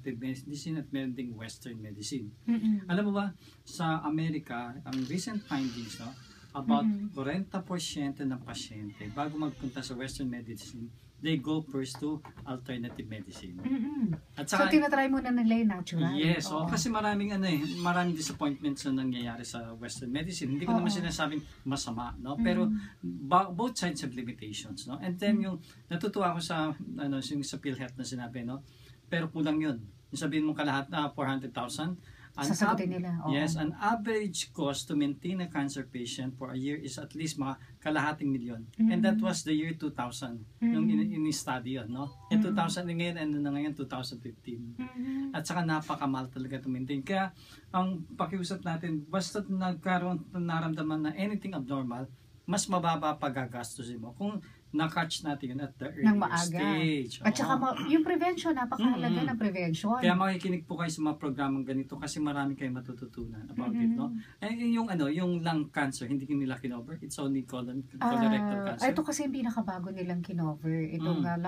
alternative medicine at meron ding Western medicine. Alam mo ba, sa Amerika, ang recent findings, no, about 40% ng pasyente, bago magpunta sa Western medicine, they go first to alternative medicine. At saka, so, tinatry mo na nila yung natural? Yes, kasi maraming disappointments na nangyayari sa Western medicine. Hindi ko naman sinasabing masama, no? Pero both sides have limitations, no? And then yung natutuwa ako sa yung sa PhilHealth na sinabi, no? Pero kulang 'yun. Yung sabihin mo kalahat na 400,000, sasagutin nila. Yes, an average cost to maintain a cancer patient for a year is at least mga kalahating milyon. And that was the year 2000, nung in-study yun, no? In 2000 ngayon, ngayon 2015. At saka napakamahal talaga to maintain. Kaya, ang pakiusap natin, basta naramdaman na anything abnormal, mas mababa pagagastusin mo. Kung na-catch natin yun at the earlier stage. At saka yung prevention, napakahalaga ng prevention. Kaya makikinig po kayo sa mga programang ganito kasi marami kayong matututunan about it, no? Yung lung cancer, hindi nila kinover. It's only colorectal cancer. Ito kasi yung pinakabago nilang kinover. Itong lung